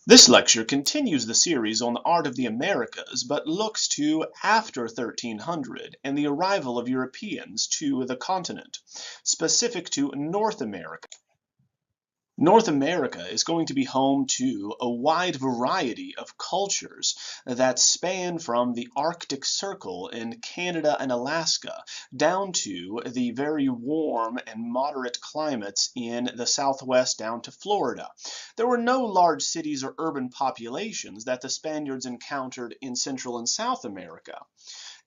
This lecture continues the series on the art of the Americas, but looks to after 1300 and the arrival of Europeans to the continent, specific to North America. North America is going to be home to a wide variety of cultures that span from the Arctic Circle in Canada and Alaska down to the very warm and moderate climates in the Southwest down to Florida. There were no large cities or urban populations that the Spaniards encountered in Central and South America.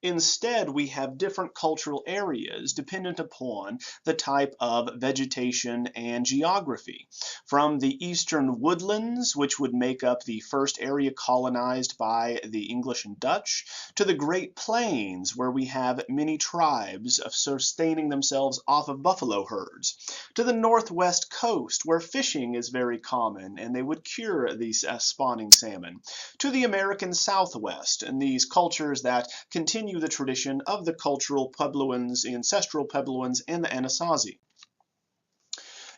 Instead, we have different cultural areas dependent upon the type of vegetation and geography. From the eastern woodlands, which would make up the first area colonized by the English and Dutch, to the Great Plains, where we have many tribes of sustaining themselves off of buffalo herds, to the northwest coast, where fishing is very common, and they would cure these spawning salmon, to the American Southwest, and these cultures that continue the tradition of the cultural Puebloans, the ancestral Puebloans, and the Anasazi.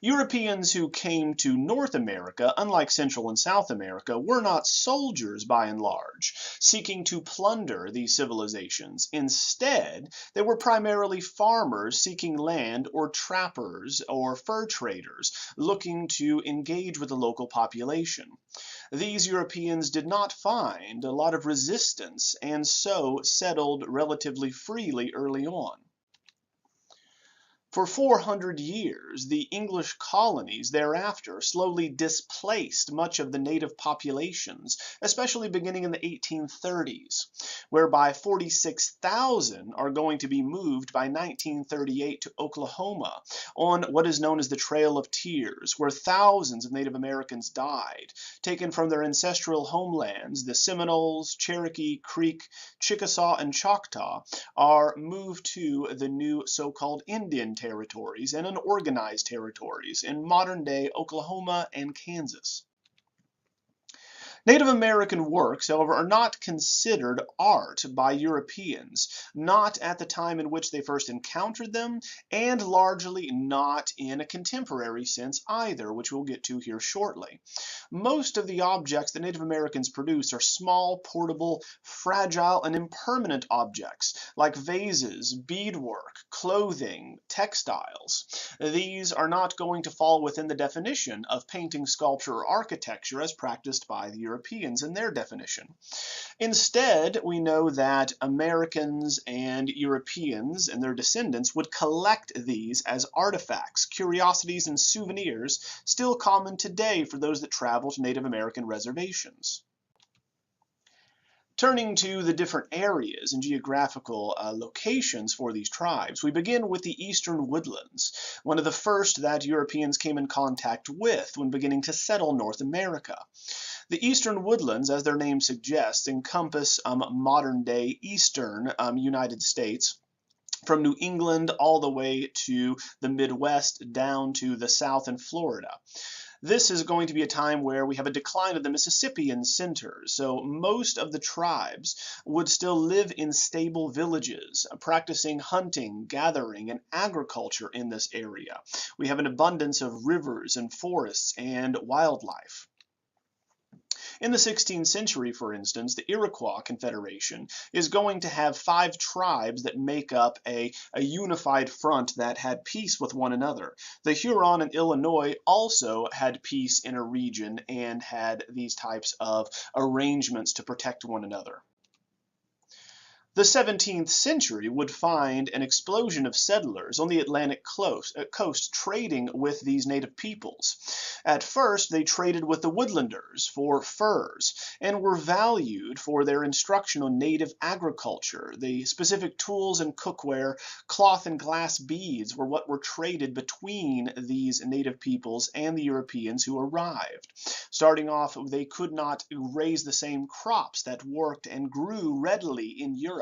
Europeans who came to North America, unlike Central and South America, were not soldiers by and large, seeking to plunder these civilizations. Instead, they were primarily farmers seeking land, or trappers or fur traders looking to engage with the local population. These Europeans did not find a lot of resistance and so settled relatively freely early on. For 400 years, the English colonies thereafter slowly displaced much of the native populations, especially beginning in the 1830s, whereby 46,000 are going to be moved by 1938 to Oklahoma on what is known as the Trail of Tears, where thousands of Native Americans died, taken from their ancestral homelands. The Seminoles, Cherokee, Creek, Chickasaw, and Choctaw are moved to the new so-called Indian territories and unorganized territories in modern-day Oklahoma and Kansas. Native American works, however, are not considered art by Europeans, not at the time in which they first encountered them, and largely not in a contemporary sense either, which we'll get to here shortly. Most of the objects that Native Americans produce are small, portable, fragile, and impermanent objects, like vases, beadwork, clothing, textiles. These are not going to fall within the definition of painting, sculpture, or architecture as practiced by the Europeans in their definition. Instead, we know that Americans and Europeans and their descendants would collect these as artifacts, curiosities, and souvenirs, still common today for those that travel to Native American reservations. Turning to the different areas and geographical locations for these tribes, we begin with the eastern woodlands, one of the first that Europeans came in contact with when beginning to settle North America. The eastern woodlands, as their name suggests, encompass modern-day eastern United States, from New England all the way to the Midwest down to the South and Florida. This is going to be a time where we have a decline of the Mississippian centers, so most of the tribes would still live in stable villages, practicing hunting, gathering, and agriculture in this area. We have an abundance of rivers and forests and wildlife. In the 16th century, for instance, the Iroquois Confederation is going to have 5 tribes that make up a unified front that had peace with one another. The Huron and Illinois also had peace in a region and had these types of arrangements to protect one another. The 17th century would find an explosion of settlers on the Atlantic coast trading with these native peoples. At first, they traded with the Woodlanders for furs and were valued for their instruction on native agriculture. The specific tools and cookware, cloth and glass beads were what were traded between these native peoples and the Europeans who arrived. Starting off, they could not raise the same crops that worked and grew readily in Europe.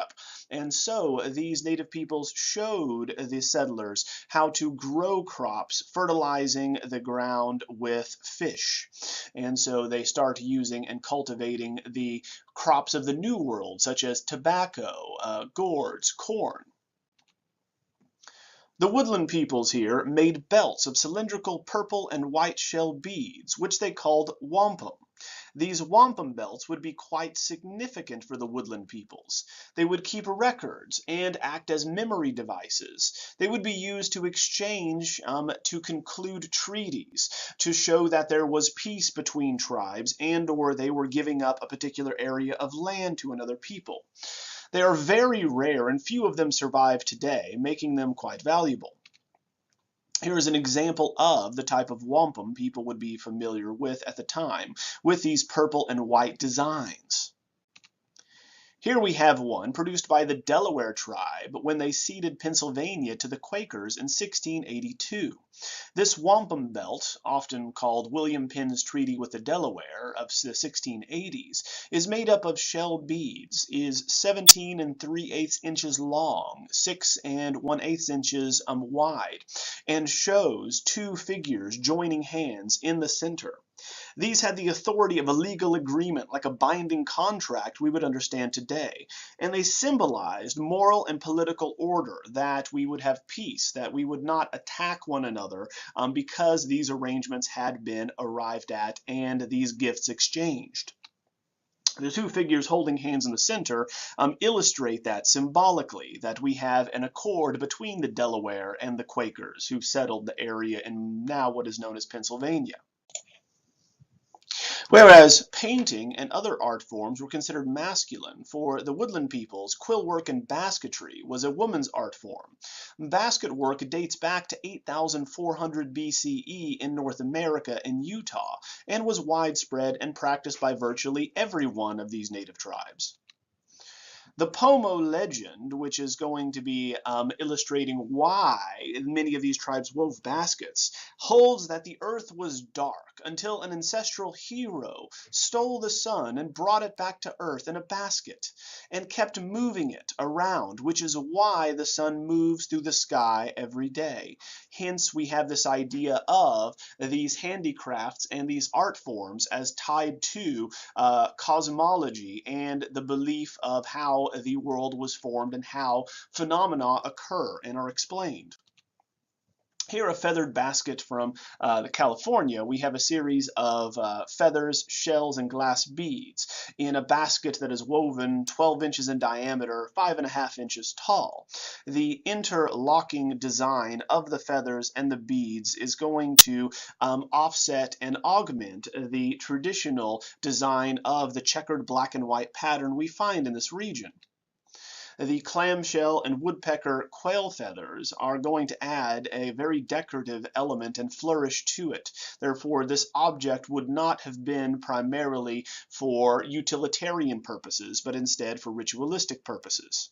And so these native peoples showed the settlers how to grow crops, fertilizing the ground with fish. And so they start using and cultivating the crops of the New World, such as tobacco, gourds, corn. The woodland peoples here made belts of cylindrical purple and white shell beads, which they called wampum. These wampum belts would be quite significant for the woodland peoples. They would keep records and act as memory devices. They would be used to exchange, to conclude treaties, to show that there was peace between tribes and or they were giving up a particular area of land to another people. They are very rare and few of them survive today, making them quite valuable. Here is an example of the type of wampum people would be familiar with at the time, with these purple and white designs. Here we have one produced by the Delaware tribe when they ceded Pennsylvania to the Quakers in 1682. This wampum belt, often called William Penn's Treaty with the Delaware of the 1680s, is made up of shell beads, is 17 3/8 inches long, 6 1/8 inches wide, and shows two figures joining hands in the center. These had the authority of a legal agreement, like a binding contract we would understand today, and they symbolized moral and political order, that we would have peace, that we would not attack one another because these arrangements had been arrived at and these gifts exchanged. The two figures holding hands in the center illustrate that symbolically, that we have an accord between the Delaware and the Quakers who settled the area in now what is known as Pennsylvania. Whereas painting and other art forms were considered masculine, for the woodland peoples, quill work and basketry was a woman's art form. Basket work dates back to 8,400 BCE in North America and Utah, and was widespread and practiced by virtually every one of these native tribes. The Pomo legend, which is going to be illustrating why many of these tribes wove baskets, holds that the earth was dark until an ancestral hero stole the sun and brought it back to earth in a basket and kept moving it around, which is why the sun moves through the sky every day. Hence, we have this idea of these handicrafts and these art forms as tied to cosmology and the belief of how the world was formed and how phenomena occur and are explained. Here, a feathered basket from California. We have a series of feathers, shells, and glass beads in a basket that is woven 12 inches in diameter, 5.5 inches tall. The interlocking design of the feathers and the beads is going to offset and augment the traditional design of the checkered black and white pattern we find in this region. The clamshell and woodpecker quail feathers are going to add a very decorative element and flourish to it. Therefore, this object would not have been primarily for utilitarian purposes, but instead for ritualistic purposes.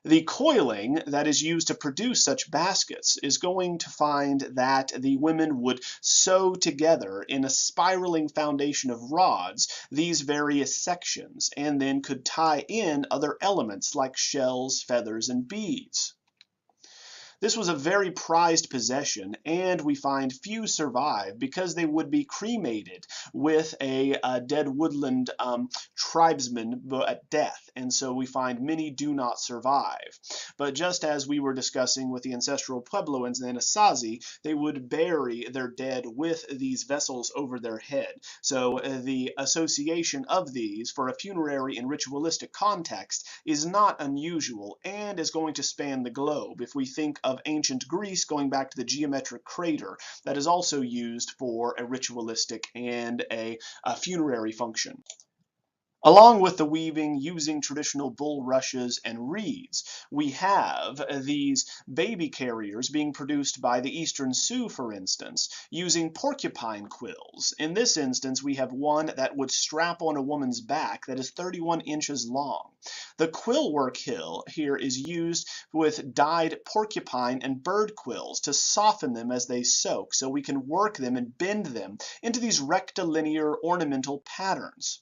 The coiling that is used to produce such baskets is going to find that the women would sew together in a spiraling foundation of rods these various sections, and then could tie in other elements like shells, feathers, and beads. This was a very prized possession, and we find few survive because they would be cremated with a dead woodland tribesman at death, and so we find many do not survive. But just as we were discussing with the ancestral Puebloans and Anasazi, they would bury their dead with these vessels over their head. So the association of these for a funerary and ritualistic context is not unusual and is going to span the globe. If we think of ancient Greece, going back to the geometric crater, that is also used for a ritualistic and a funerary function. Along with the weaving using traditional bulrushes and reeds, we have these baby carriers being produced by the Eastern Sioux, for instance, using porcupine quills. In this instance, we have one that would strap on a woman's back that is 31 inches long. The quill work here is used with dyed porcupine and bird quills to soften them as they soak, so we can work them and bend them into these rectilinear ornamental patterns.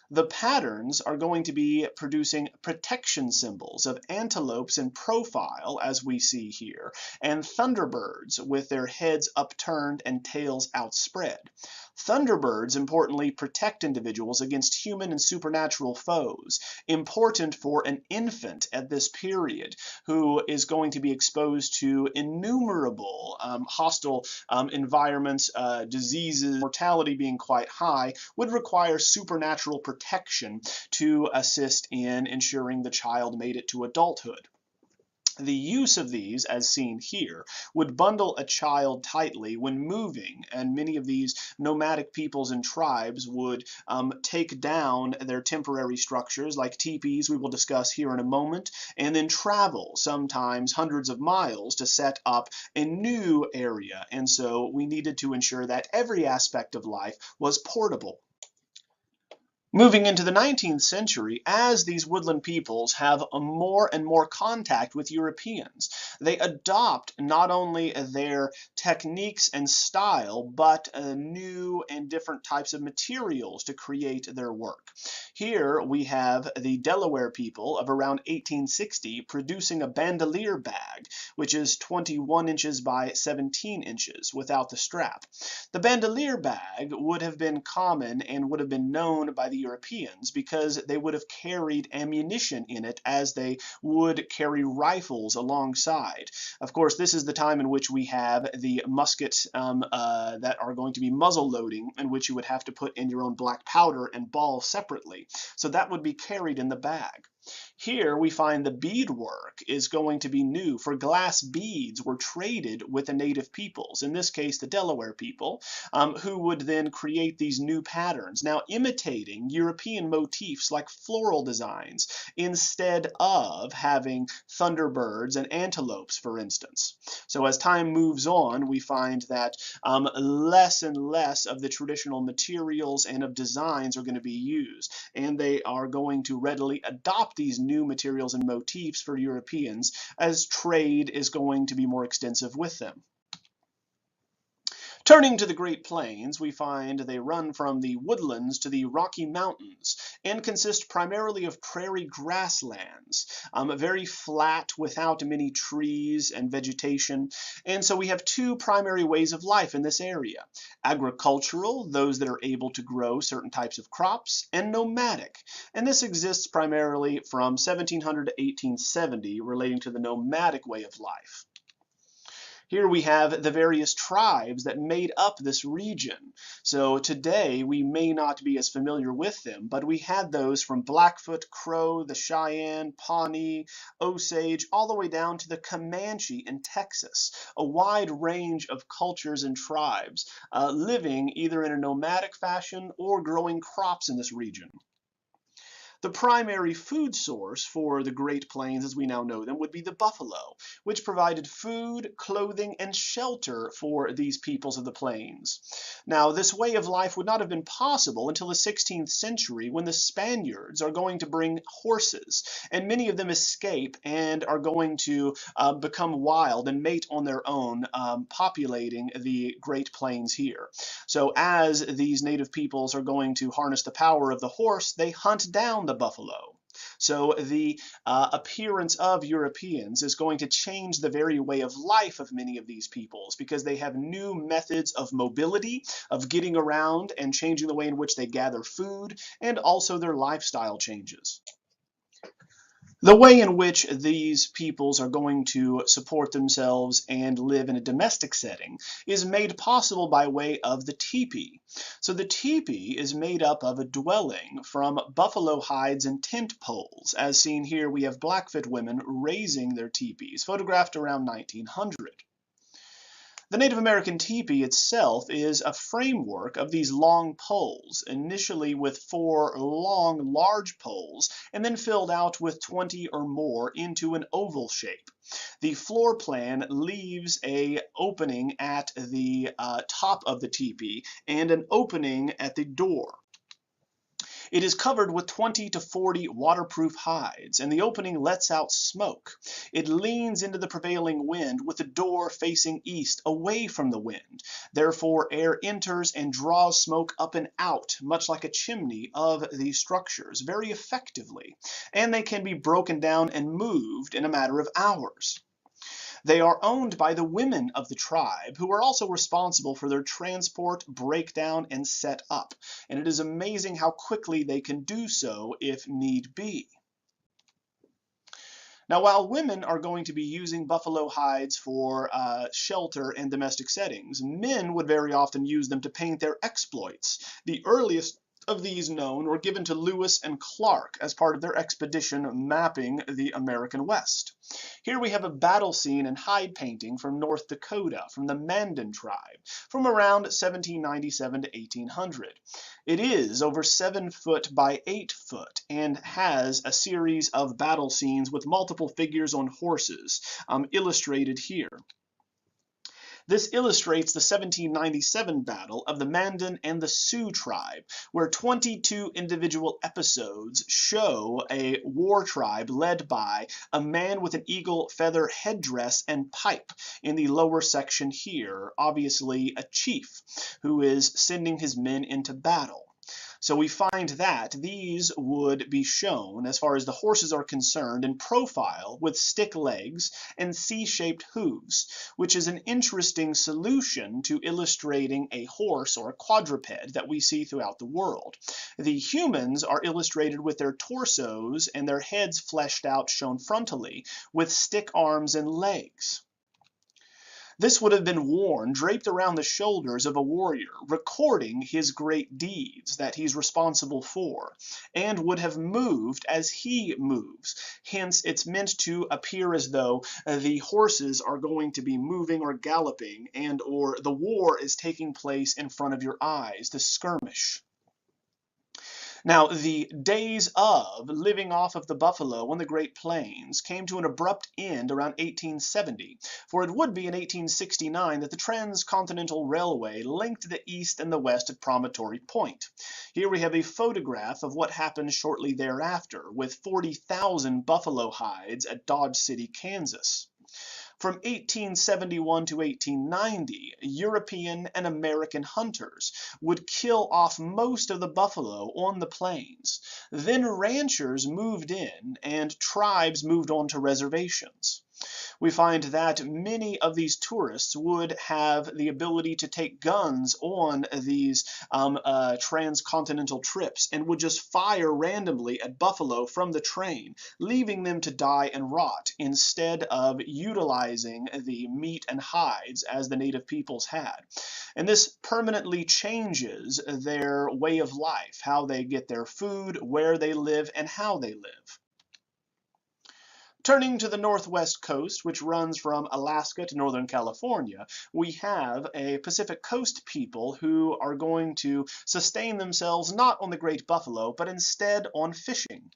The patterns are going to be producing protection symbols of antelopes in profile, as we see here, and thunderbirds with their heads upturned and tails outspread. Thunderbirds, importantly, protect individuals against human and supernatural foes, important for an infant at this period who is going to be exposed to innumerable hostile environments, diseases, mortality being quite high, would require supernatural protection to assist in ensuring the child made it to adulthood. The use of these, as seen here, would bundle a child tightly when moving, and many of these nomadic peoples and tribes would take down their temporary structures, like teepees we will discuss here in a moment, and then travel, sometimes hundreds of miles, to set up a new area. And so we needed to ensure that every aspect of life was portable. Moving into the 19th century, as these woodland peoples have more and more contact with Europeans, they adopt not only their techniques and style, but new and different types of materials to create their work. Here we have the Delaware people of around 1860 producing a bandolier bag, which is 21 inches by 17 inches without the strap. The bandolier bag would have been common and would have been known by the Europeans because they would have carried ammunition in it as they would carry rifles alongside. Of course, this is the time in which we have the muskets that are going to be muzzle loading, in which you would have to put in your own black powder and ball separately. So that would be carried in the bag. Here we find the beadwork is going to be new, for glass beads were traded with the native peoples, in this case the Delaware people, who would then create these new patterns, now imitating European motifs like floral designs, instead of having thunderbirds and antelopes, for instance. So as time moves on, we find that less and less of the traditional materials and of designs are going to be used, and they are going to readily adopt these new materials and motifs for Europeans as trade is going to be more extensive with them. Turning to the Great Plains, we find they run from the woodlands to the Rocky Mountains and consist primarily of prairie grasslands, very flat without many trees and vegetation. And so we have two primary ways of life in this area: agricultural, those that are able to grow certain types of crops, and nomadic. And this exists primarily from 1700 to 1870, relating to the nomadic way of life. Here we have the various tribes that made up this region. So today we may not be as familiar with them, but we had those from Blackfoot, Crow, the Cheyenne, Pawnee, Osage, all the way down to the Comanche in Texas, a wide range of cultures and tribes living either in a nomadic fashion or growing crops in this region. The primary food source for the Great Plains, as we now know them, would be the buffalo, which provided food, clothing, and shelter for these peoples of the plains. Now, this way of life would not have been possible until the 16th century, when the Spaniards are going to bring horses, and many of them escape and are going to become wild and mate on their own, populating the Great Plains here. So as these native peoples are going to harness the power of the horse, they hunt down the buffalo. So the appearance of Europeans is going to change the very way of life of many of these peoples, because they have new methods of mobility, of getting around and changing the way in which they gather food, and also their lifestyle changes. The way in which these peoples are going to support themselves and live in a domestic setting is made possible by way of the teepee. So the teepee is made up of a dwelling from buffalo hides and tent poles. As seen here, we have Blackfoot women raising their teepees, photographed around 1900. The Native American teepee itself is a framework of these long poles, initially with 4 long, large poles, and then filled out with 20 or more into an oval shape. The floor plan leaves an opening at the top of the teepee and an opening at the door. It is covered with 20 to 40 waterproof hides, and the opening lets out smoke. It leans into the prevailing wind with the door facing east, away from the wind. Therefore, air enters and draws smoke up and out, much like a chimney of these structures, very effectively, and they can be broken down and moved in a matter of hours. They are owned by the women of the tribe, who are also responsible for their transport, breakdown, and set up. And it is amazing how quickly they can do so if need be. Now, while women are going to be using buffalo hides for shelter and domestic settings, men would very often use them to paint their exploits. The earliest of these known were given to Lewis and Clark as part of their expedition mapping the American West. Here we have a battle scene and hide painting from North Dakota, from the Mandan tribe, from around 1797 to 1800. It is over 7 foot by 8 foot and has a series of battle scenes with multiple figures on horses, illustrated here. This illustrates the 1797 battle of the Mandan and the Sioux tribe, where 22 individual episodes show a war tribe led by a man with an eagle feather headdress and pipe in the lower section here, obviously a chief who is sending his men into battle. So we find that these would be shown, as far as the horses are concerned, in profile with stick legs and C-shaped hooves, which is an interesting solution to illustrating a horse or a quadruped that we see throughout the world. The humans are illustrated with their torsos and their heads fleshed out, shown frontally, with stick arms and legs. This would have been worn draped around the shoulders of a warrior, recording his great deeds that he's responsible for, and would have moved as he moves. Hence, it's meant to appear as though the horses are going to be moving or galloping, and or the war is taking place in front of your eyes, the skirmish. Now, the days of living off of the buffalo on the Great Plains came to an abrupt end around 1870, for it would be in 1869 that the Transcontinental Railway linked the East and the West at Promontory Point. Here we have a photograph of what happened shortly thereafter, with 40,000 buffalo hides at Dodge City, Kansas. From 1871 to 1890, European and American hunters would kill off most of the buffalo on the plains. Then ranchers moved in and tribes moved on to reservations. We find that many of these tourists would have the ability to take guns on these transcontinental trips and would just fire randomly at buffalo from the train, leaving them to die and rot, instead of utilizing the meat and hides as the native peoples had. And this permanently changes their way of life, how they get their food, where they live, and how they live. Turning to the northwest coast, which runs from Alaska to Northern California, we have a Pacific Coast people who are going to sustain themselves not on the great buffalo, but instead on fishing.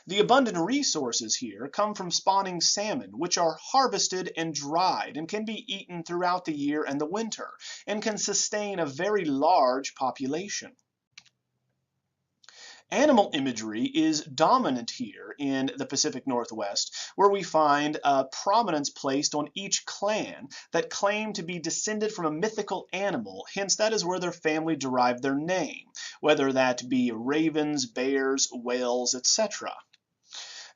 The abundant resources here come from spawning salmon, which are harvested and dried and can be eaten throughout the year and the winter, and can sustain a very large population. Animal imagery is dominant here in the Pacific Northwest, where we find prominence placed on each clan that claim to be descended from a mythical animal, hence that is where their family derived their name, whether that be ravens, bears, whales, etc.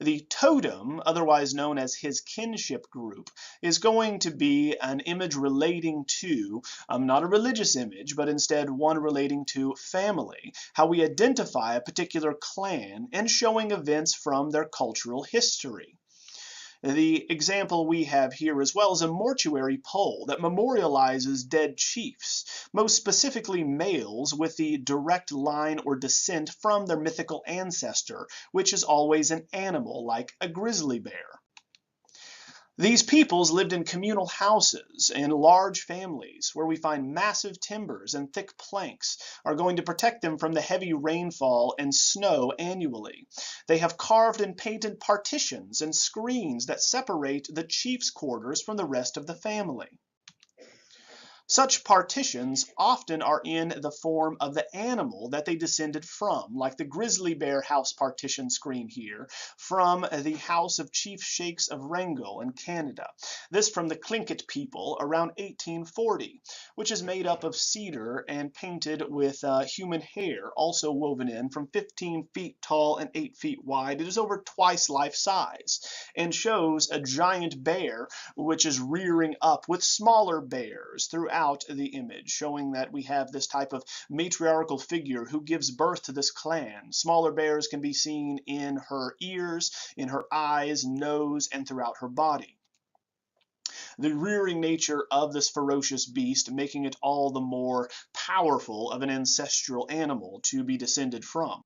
The totem, otherwise known as his kinship group, is going to be an image relating to, not a religious image, but instead one relating to family, how we identify a particular clan, and showing events from their cultural history. The example we have here as well is a mortuary pole that memorializes dead chiefs, most specifically males with the direct line or descent from their mythical ancestor, which is always an animal like a grizzly bear. These peoples lived in communal houses and large families, where we find massive timbers and thick planks are going to protect them from the heavy rainfall and snow annually. They have carved and painted partitions and screens that separate the chief's quarters from the rest of the family. Such partitions often are in the form of the animal that they descended from, like the grizzly bear house partition screen here, from the House of Chief Sheiks of Wrangell in Canada. This from the Tlingit people around 1840, which is made up of cedar and painted with human hair, also woven in from 15 feet tall and 8 feet wide. It is over twice life size and shows a giant bear which is rearing up with smaller bears throughout the image, showing that we have this type of matriarchal figure who gives birth to this clan. Smaller bears can be seen in her ears, in her eyes, nose, and throughout her body. The rearing nature of this ferocious beast making it all the more powerful of an ancestral animal to be descended from.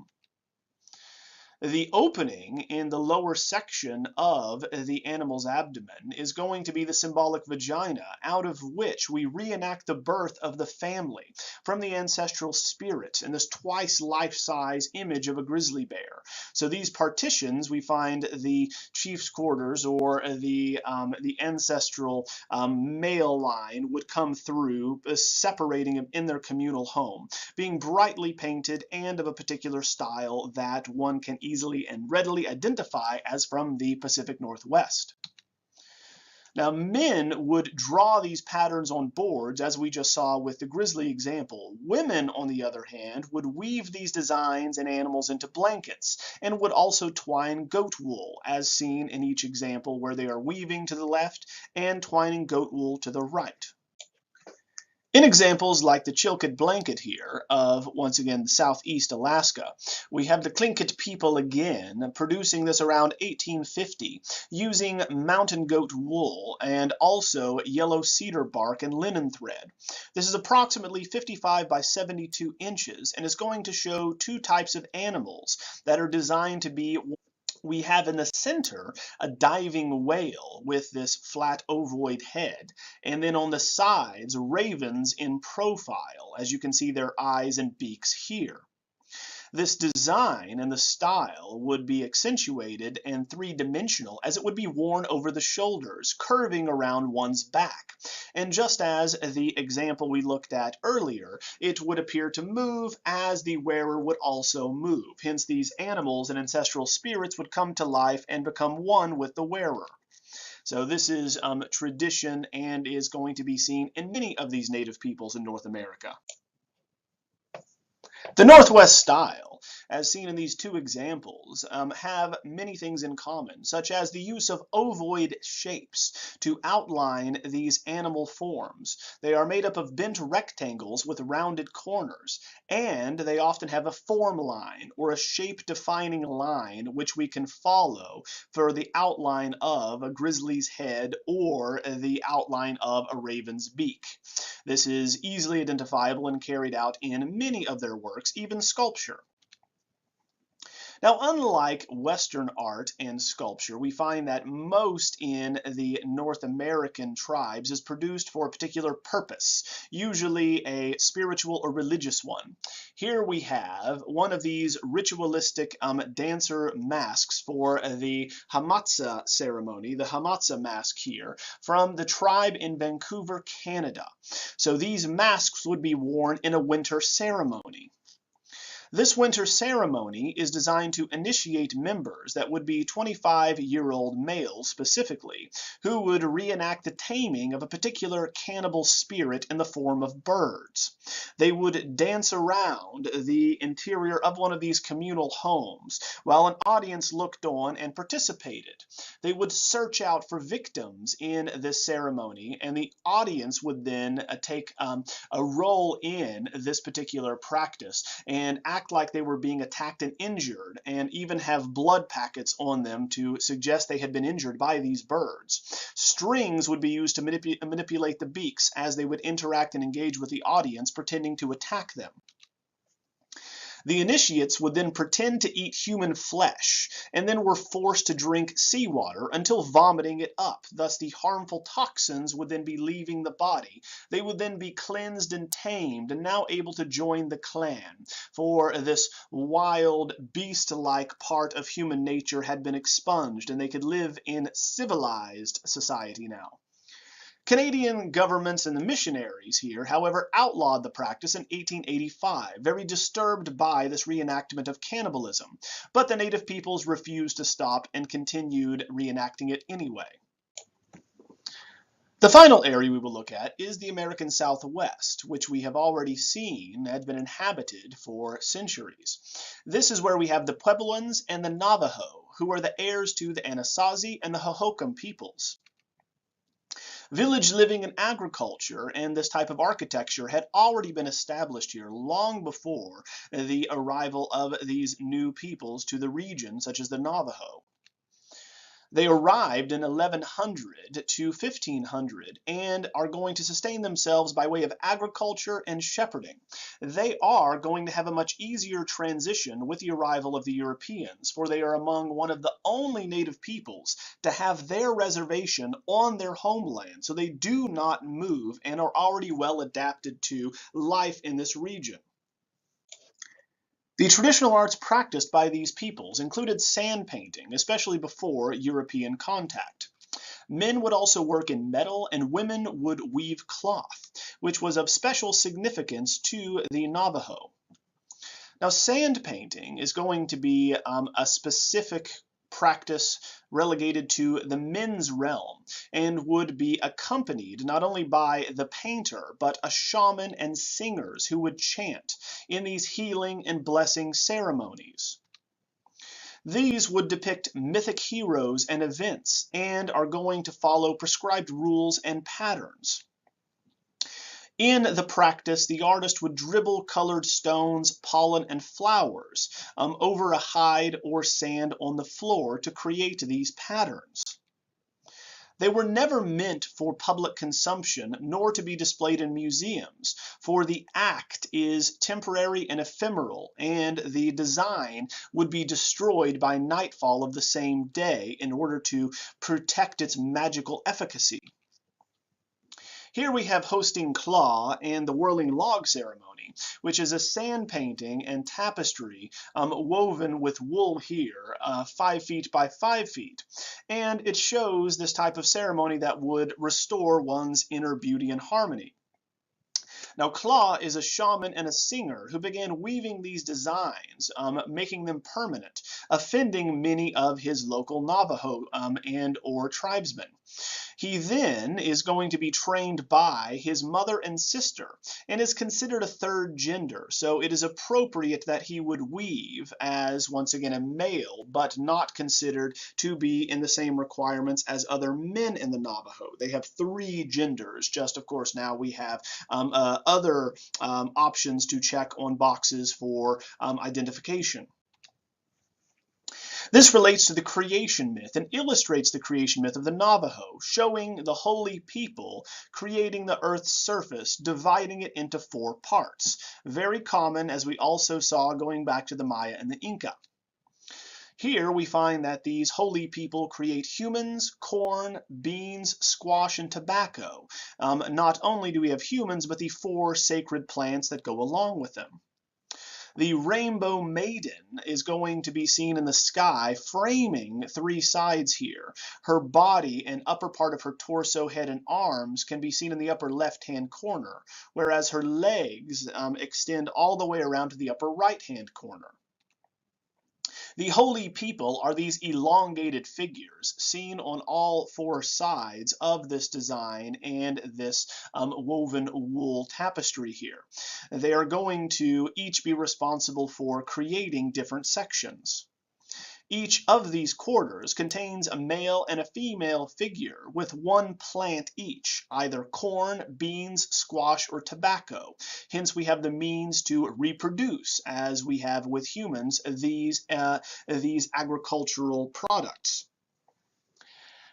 The opening in the lower section of the animal's abdomen is going to be the symbolic vagina, out of which we reenact the birth of the family from the ancestral spirit in this twice life-size image of a grizzly bear. So these partitions, we find the chief's quarters or the ancestral male line would come through, separating them in their communal home, being brightly painted and of a particular style that one can easily and readily identify as from the Pacific Northwest. Now, men would draw these patterns on boards, as we just saw with the grizzly example. Women, on the other hand, would weave these designs and animals into blankets, and would also twine goat wool, as seen in each example where they are weaving to the left and twining goat wool to the right. In examples like the Chilkat blanket here of, once again, southeast Alaska, we have the Tlingit people again producing this around 1850 using mountain goat wool and also yellow cedar bark and linen thread. This is approximately 55 by 72 inches and is going to show two types of animals that are designed to be. We have in the center a diving whale with this flat ovoid head, and then on the sides ravens in profile, as you can see their eyes and beaks here. This design and the style would be accentuated and three-dimensional as it would be worn over the shoulders, curving around one's back. And just as the example we looked at earlier, it would appear to move as the wearer would also move. Hence, these animals and ancestral spirits would come to life and become one with the wearer. So this is tradition and is going to be seen in many of these native peoples in North America. The Northwest style, as seen in these two examples, have many things in common, such as the use of ovoid shapes to outline these animal forms. They are made up of bent rectangles with rounded corners, and they often have a form line or a shape-defining line which we can follow for the outline of a grizzly's head or the outline of a raven's beak. This is easily identifiable and carried out in many of their works, even sculpture. Now, unlike Western art and sculpture, we find that most in the North American tribes is produced for a particular purpose, usually a spiritual or religious one. Here we have one of these ritualistic dancer masks for the Hamatsa ceremony, the Hamatsa mask here, from the tribe in Vancouver, Canada. So these masks would be worn in a winter ceremony. This winter ceremony is designed to initiate members that would be 25-year-old males specifically, who would reenact the taming of a particular cannibal spirit in the form of birds. They would dance around the interior of one of these communal homes while an audience looked on and participated. They would search out for victims in this ceremony, and the audience would then take a role in this particular practice and act like they were being attacked and injured, and even have blood packets on them to suggest they had been injured by these birds. Strings would be used to manipulate the beaks as they would interact and engage with the audience, pretending to attack them. The initiates would then pretend to eat human flesh, and then were forced to drink seawater until vomiting it up. Thus, the harmful toxins would then be leaving the body. They would then be cleansed and tamed, and now able to join the clan, for this wild, beast-like part of human nature had been expunged, and they could live in civilized society now. Canadian governments and the missionaries here, however, outlawed the practice in 1885, very disturbed by this reenactment of cannibalism, but the native peoples refused to stop and continued reenacting it anyway. The final area we will look at is the American Southwest, which we have already seen had been inhabited for centuries. This is where we have the Puebloans and the Navajo, who are the heirs to the Anasazi and the Hohokam peoples. Village living and agriculture and this type of architecture had already been established here long before the arrival of these new peoples to the region, such as the Navajo. They arrived in 1100 to 1500 and are going to sustain themselves by way of agriculture and shepherding. They are going to have a much easier transition with the arrival of the Europeans, for they are among one of the only native peoples to have their reservation on their homeland, so they do not move and are already well adapted to life in this region. The traditional arts practiced by these peoples included sand painting, especially before European contact. Men would also work in metal, and women would weave cloth, which was of special significance to the Navajo. Now, sand painting is going to be a specific practice relegated to the men's realm and would be accompanied not only by the painter but a shaman and singers who would chant in these healing and blessing ceremonies. These would depict mythic heroes and events and are going to follow prescribed rules and patterns. In the practice, the artist would dribble colored stones, pollen, and flowers over a hide or sand on the floor to create these patterns. They were never meant for public consumption, nor to be displayed in museums, for the act is temporary and ephemeral, and the design would be destroyed by nightfall of the same day in order to protect its magical efficacy. Here we have Hosting Claw and the Whirling Log Ceremony, which is a sand painting and tapestry woven with wool here, 5 feet by 5 feet. And it shows this type of ceremony that would restore one's inner beauty and harmony. Now, Claw is a shaman and a singer who began weaving these designs, making them permanent, offending many of his local Navajo and or tribesmen. He then is going to be trained by his mother and sister and is considered a third gender, so it is appropriate that he would weave as, once again, a male, but not considered to be in the same requirements as other men in the Navajo. They have 3 genders, just of course now we have other options to check on boxes for identification. This relates to the creation myth and illustrates the creation myth of the Navajo, showing the holy people creating the earth's surface, dividing it into 4 parts. Very common, as we also saw going back to the Maya and the Inca. Here we find that these holy people create humans, corn, beans, squash, and tobacco. Not only do we have humans, but the 4 sacred plants that go along with them. The Rainbow Maiden is going to be seen in the sky, framing 3 sides here. Her body and upper part of her torso, head, and arms can be seen in the upper left-hand corner, whereas her legs extend all the way around to the upper right-hand corner. The holy people are these elongated figures seen on all 4 sides of this design and this woven wool tapestry here. They are going to each be responsible for creating different sections. Each of these quarters contains a male and a female figure with 1 plant each, either corn, beans, squash, or tobacco. Hence we have the means to reproduce, as we have with humans, these agricultural products.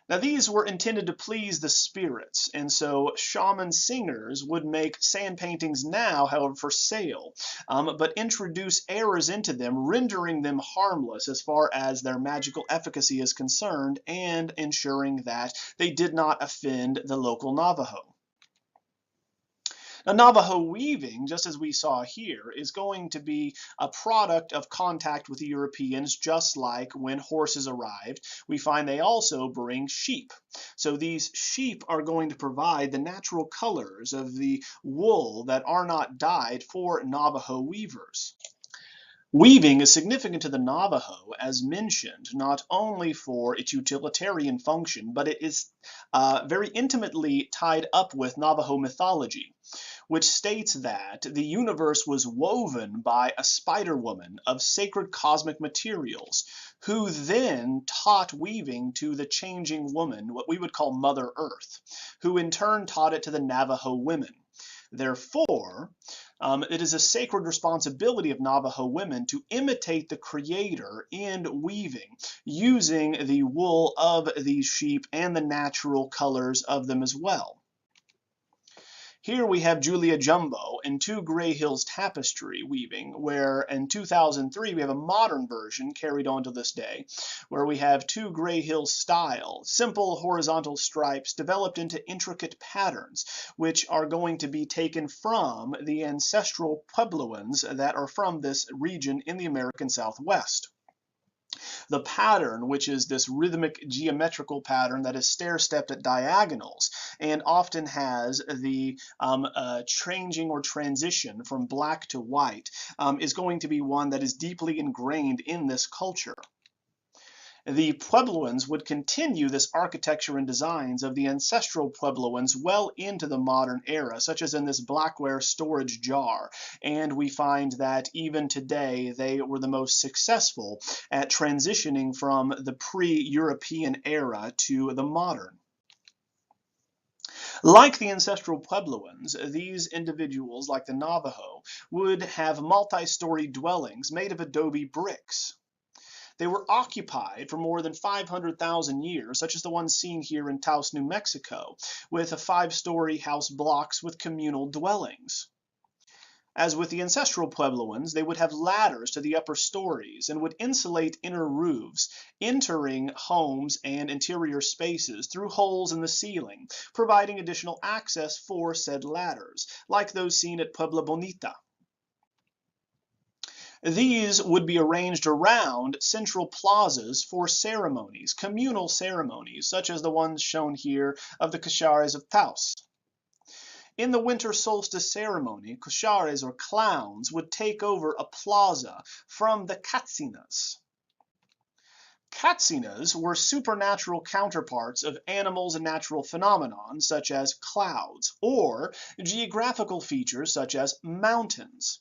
Now, these were intended to please the spirits, and so shaman singers would make sand paintings now, however, for sale, but introduce errors into them, rendering them harmless as far as their magical efficacy is concerned, and ensuring that they did not offend the local Navajo. Now, Navajo weaving, just as we saw here, is going to be a product of contact with the Europeans, just like when horses arrived. We find they also bring sheep. So these sheep are going to provide the natural colors of the wool that are not dyed for Navajo weavers. Weaving is significant to the Navajo, as mentioned, not only for its utilitarian function, but it is very intimately tied up with Navajo mythology, which states that the universe was woven by a spider woman of sacred cosmic materials, who then taught weaving to the changing woman, what we would call Mother Earth, who in turn taught it to the Navajo women. Therefore, it is a sacred responsibility of Navajo women to imitate the Creator in weaving, using the wool of these sheep and the natural colors of them as well. Here we have Julia Jumbo in Two Gray Hills tapestry weaving, where in 2003 we have a modern version carried on to this day, where we have Two Gray Hills style, simple horizontal stripes developed into intricate patterns, which are going to be taken from the ancestral Puebloans that are from this region in the American Southwest. The pattern, which is this rhythmic geometrical pattern that is stair-stepped at diagonals and often has the changing or transition from black to white, is going to be one that is deeply ingrained in this culture. The Puebloans would continue this architecture and designs of the ancestral Puebloans well into the modern era, such as in this blackware storage jar. And we find that even today, they were the most successful at transitioning from the pre-European era to the modern. Like the ancestral Puebloans, these individuals, like the Navajo, would have multi-story dwellings made of adobe bricks. They were occupied for more than 500,000 years, such as the one seen here in Taos, New Mexico, with 5-story house blocks with communal dwellings. As with the ancestral Puebloans, they would have ladders to the upper stories and would insulate inner roofs, entering homes and interior spaces through holes in the ceiling, providing additional access for said ladders, like those seen at Puebla Bonita. These would be arranged around central plazas for ceremonies, communal ceremonies, such as the ones shown here of the Cachares of Taos. In the winter solstice ceremony, Cachares or clowns would take over a plaza from the Katsinas. Katsinas were supernatural counterparts of animals and natural phenomena, such as clouds, or geographical features such as mountains.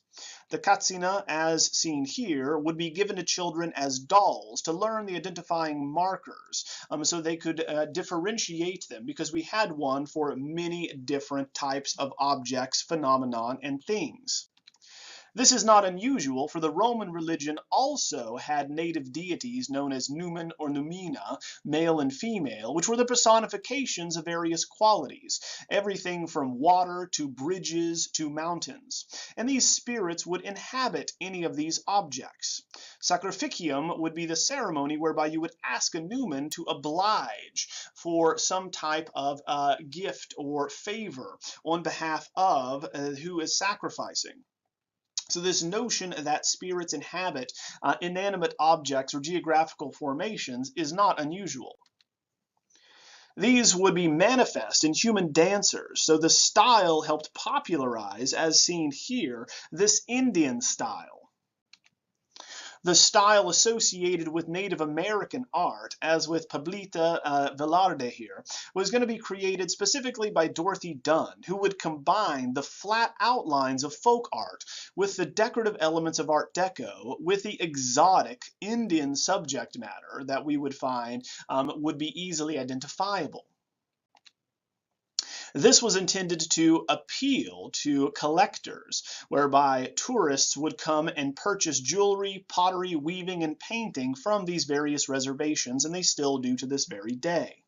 The Katsina, as seen here, would be given to children as dolls to learn the identifying markers, so they could differentiate them, because we had one for many different types of objects, phenomenon, and things. This is not unusual, for the Roman religion also had native deities known as Numen or Numina, male and female, which were the personifications of various qualities, everything from water to bridges to mountains. And these spirits would inhabit any of these objects. Sacrificium would be the ceremony whereby you would ask a Numen to oblige for some type of gift or favor on behalf of who is sacrificing. So this notion that spirits inhabit inanimate objects or geographical formations is not unusual. These would be manifest in human dancers, so the style helped popularize, as seen here, this Indian style. The style associated with Native American art, as with Pablita Velarde here, was going to be created specifically by Dorothy Dunn, who would combine the flat outlines of folk art with the decorative elements of Art Deco with the exotic Indian subject matter that we would find would be easily identifiable. This was intended to appeal to collectors, whereby tourists would come and purchase jewelry, pottery, weaving, and painting from these various reservations, and they still do to this very day.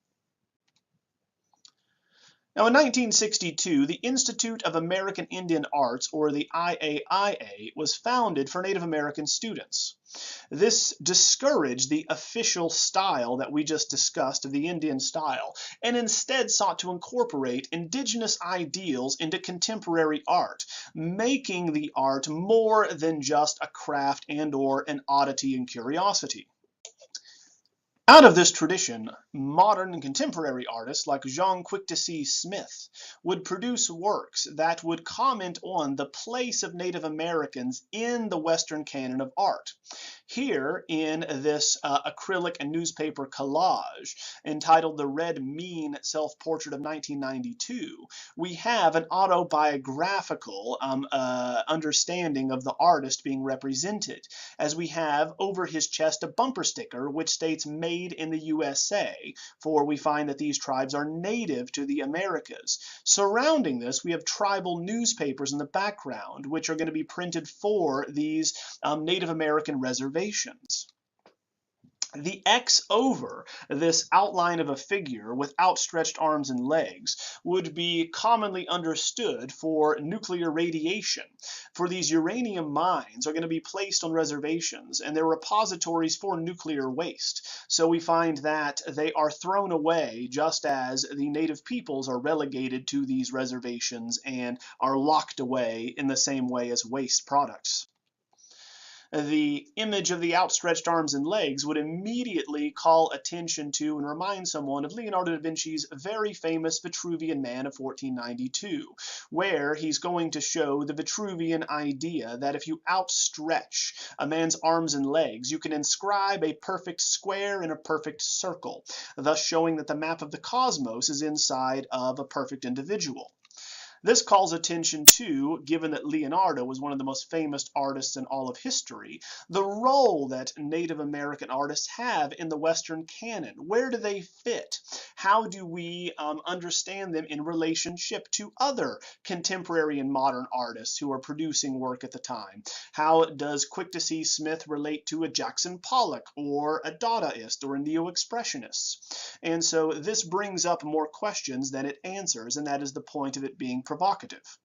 Now, in 1962, the Institute of American Indian Arts, or the IAIA, was founded for Native American students. This discouraged the official style that we just discussed of the Indian style, and instead sought to incorporate indigenous ideals into contemporary art, making the art more than just a craft and/or an oddity and curiosity. Out of this tradition, modern and contemporary artists like Jean Quick-to-See Smith would produce works that would comment on the place of Native Americans in the Western canon of art. Here, in this acrylic and newspaper collage entitled The Red Mean Self-Portrait of 1992, we have an autobiographical understanding of the artist being represented, as we have over his chest a bumper sticker which states "Made in the USA," for we find that these tribes are native to the Americas. Surrounding this, we have tribal newspapers in the background, which are going to be printed for these Native American reservations. The X over this outline of a figure with outstretched arms and legs would be commonly understood for nuclear radiation, for these uranium mines are going to be placed on reservations and they're repositories for nuclear waste. So we find that they are thrown away just as the native peoples are relegated to these reservations and are locked away in the same way as waste products. The image of the outstretched arms and legs would immediately call attention to and remind someone of Leonardo da Vinci's very famous Vitruvian Man of 1492, where he's going to show the Vitruvian idea that if you outstretch a man's arms and legs, you can inscribe a perfect square in a perfect circle, thus showing that the map of the cosmos is inside of a perfect individual. This calls attention to, given that Leonardo was one of the most famous artists in all of history, the role that Native American artists have in the Western canon. Where do they fit? How do we understand them in relationship to other contemporary and modern artists who are producing work at the time? How does Quick-to-See Smith relate to a Jackson Pollock or a Dadaist or a Neo-Expressionist? And so this brings up more questions than it answers, and that is the point of it being provocative.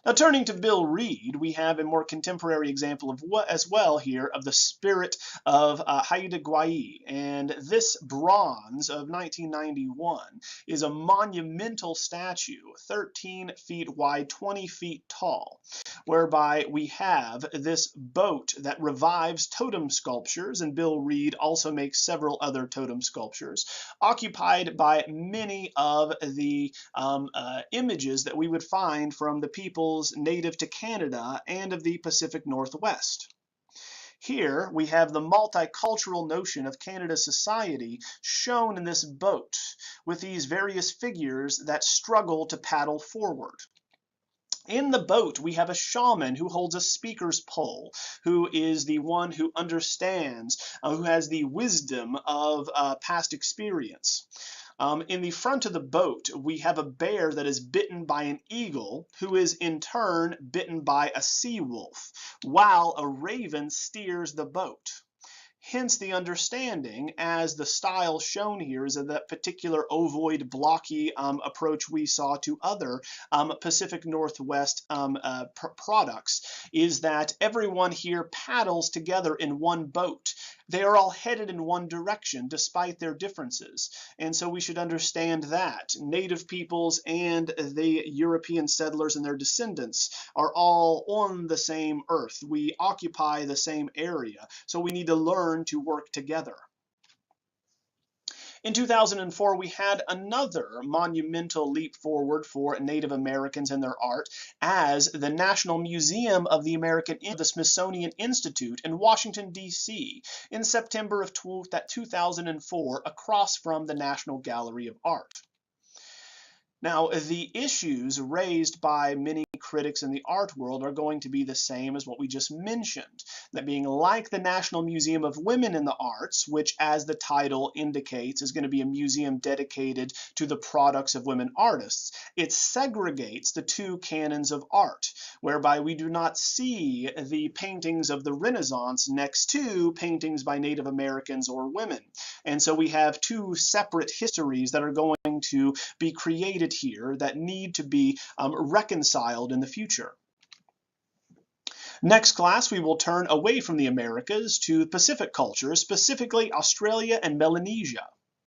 Now, turning to Bill Reed, we have a more contemporary example of what, as well here, of the spirit of Haida Gwaii. And this bronze of 1991 is a monumental statue, 13 feet wide, 20 feet tall, whereby we have this boat that revives totem sculptures, and Bill Reed also makes several other totem sculptures, occupied by many of the images that we would find from the peoples native to Canada and of the Pacific Northwest. Here we have the multicultural notion of Canada's society shown in this boat, with these various figures that struggle to paddle forward. In the boat, we have a shaman who holds a speaker's pole, who is the one who understands, who has the wisdom of past experience. In the front of the boat, we have a bear that is bitten by an eagle, who is in turn bitten by a sea wolf, while a raven steers the boat. Hence the understanding, as the style shown here is of that particular ovoid, blocky approach we saw to other Pacific Northwest products, is that everyone here paddles together in one boat. They are all headed in one direction despite their differences. And so we should understand that native peoples and the European settlers and their descendants are all on the same earth. We occupy the same area. So we need to learn to work together. In 2004, we had another monumental leap forward for Native Americans and their art, as the National Museum of the American Indian, the Smithsonian Institute in Washington, D.C., in September of 2004, across from the National Gallery of Art. Now, the issues raised by many critics in the art world are going to be the same as what we just mentioned. That being, like the National Museum of Women in the Arts, which, as the title indicates, is going to be a museum dedicated to the products of women artists, it segregates the two canons of art, whereby we do not see the paintings of the Renaissance next to paintings by Native Americans or women. And so we have two separate histories that are going to be created here that need to be reconciled in the future. Next class, we will turn away from the Americas to Pacific cultures, specifically Australia and Melanesia.